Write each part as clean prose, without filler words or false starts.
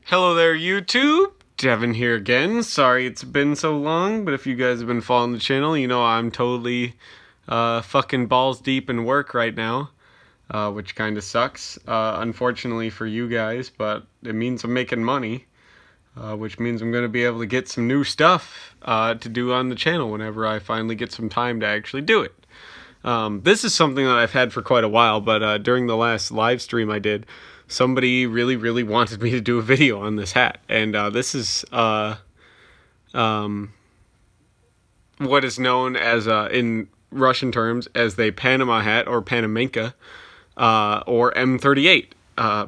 Hello there, YouTube. Devin here again. Sorry it's been so long, but if you guys have been following the channel, you know I'm totally fucking balls deep in work right now, which kind of sucks, unfortunately for you guys, but it means I'm making money, which means I'm going to be able to get some new stuff to do on the channel whenever I finally get some time to actually do it. This is something that I've had for quite a while, but during the last live stream I did, somebody really wanted me to do a video on this hat, and this is what is known as in Russian terms as the Panama hat or Panamenka or M38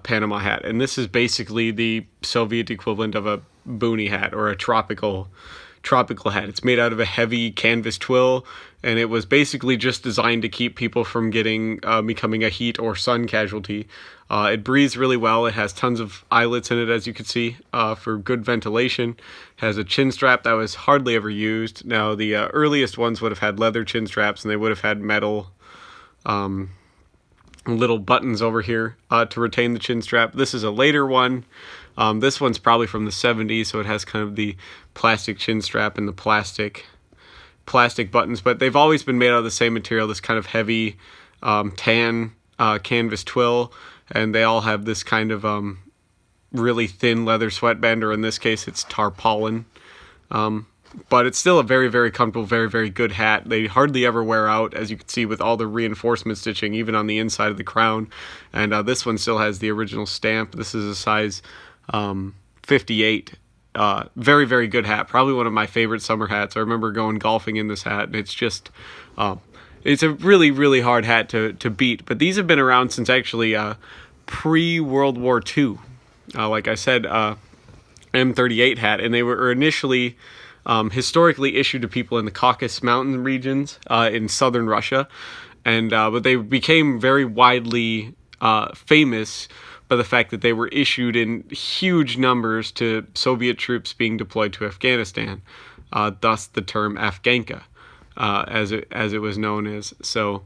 Panama hat, and this is basically the Soviet equivalent of a boonie hat or a tropical hat. It's made out of a heavy canvas twill, and it was basically just designed to keep people from becoming a heat or sun casualty. It breathes really well. It has tons of eyelets in it, as you can see, for good ventilation. It has a chin strap that was hardly ever used. Now, the earliest ones would have had leather chin straps, and they would have had metal little buttons over here to retain the chin strap. This is a later one. This one's probably from the 70s, so it has kind of the plastic chin strap and the plastic buttons, but they've always been made out of the same material, this kind of heavy tan canvas twill, and they all have this kind of really thin leather sweatband, or in this case it's tarpaulin. But it's still a very comfortable, very good hat. They hardly ever wear out, as you can see with all the reinforcement stitching, even on the inside of the crown. And this one still has the original stamp. This is a size 58. Very good hat. Probably one of my favorite summer hats. I remember going golfing in this hat, and it's just, it's a really hard hat to beat. But these have been around since actually pre-World War II. Like I said, M38 hat, and they were initially historically issued to people in the Caucasus Mountain regions in southern Russia, and but they became very widely famous by the fact that they were issued in huge numbers to Soviet troops being deployed to Afghanistan. Thus, the term Afghanka, as it was known as. So.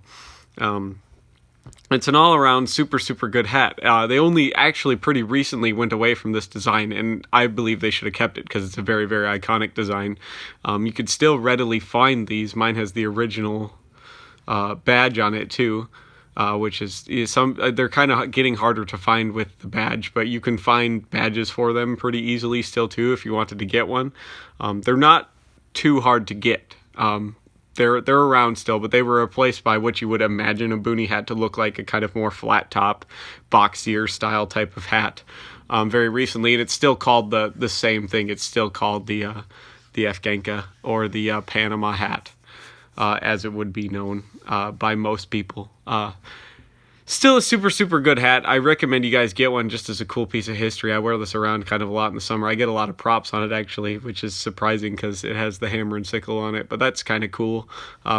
It's an all-around super good hat. They only actually pretty recently went away from this design, and I believe they should have kept it because it's a very iconic design. You could still readily find these. Mine has the original badge on it too, which is they're kind of getting harder to find with the badge, but you can find badges for them pretty easily still too if you wanted to get one. They're not too hard to get. They're around still, but they were replaced by what you would imagine a boonie hat to look like, a kind of more flat top, boxier style type of hat, very recently, and it's still called the same thing. It's still called the Afghanka or the Panama hat, as it would be known by most people. Still a super good hat. I recommend you guys get one just as a cool piece of history. I wear this around kind of a lot in the summer. I get a lot of props on it, actually, which is surprising because it has the hammer and sickle on it. But that's kind of cool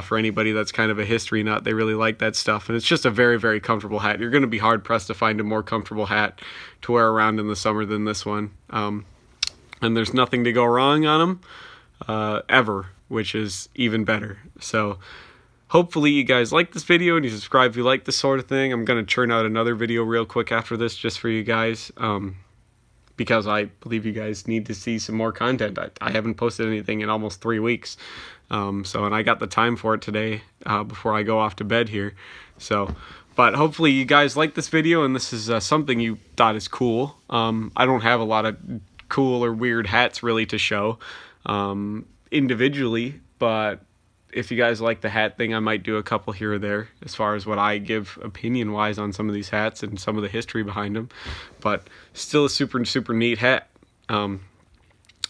for anybody that's kind of a history nut. They really like that stuff. And it's just a very comfortable hat. You're going to be hard-pressed to find a more comfortable hat to wear around in the summer than this one. And there's nothing to go wrong on them, ever, which is even better. So hopefully you guys like this video and you subscribe if you like this sort of thing. I'm going to churn out another video real quick after this just for you guys, because I believe you guys need to see some more content. I haven't posted anything in almost 3 weeks, and I got the time for it today before I go off to bed here. So, but hopefully you guys like this video and this is something you thought is cool. I don't have a lot of cool or weird hats really to show individually, but if you guys like the hat thing, I might do a couple here or there as far as what I give opinion-wise on some of these hats and some of the history behind them. But still a super neat hat. So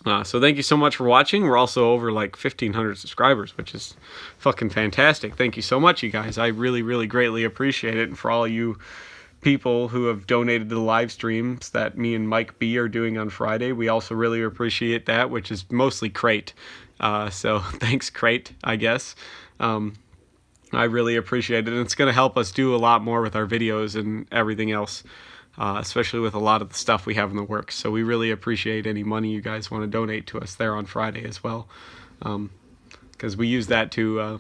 thank you so much for watching. We're also over like 1,500 subscribers, which is fucking fantastic. Thank you so much, you guys. I really greatly appreciate it. And for all you people who have donated to the live streams that me and Mike B are doing on Friday, we also really appreciate that, which is mostly Crate. So thanks, Crate, I guess. I really appreciate it, and it's going to help us do a lot more with our videos and everything else, especially with a lot of the stuff we have in the works. So we really appreciate any money you guys want to donate to us there on Friday as well, because we use that to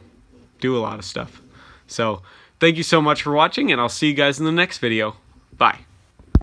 do a lot of stuff. So thank you so much for watching, and I'll see you guys in the next video. Bye.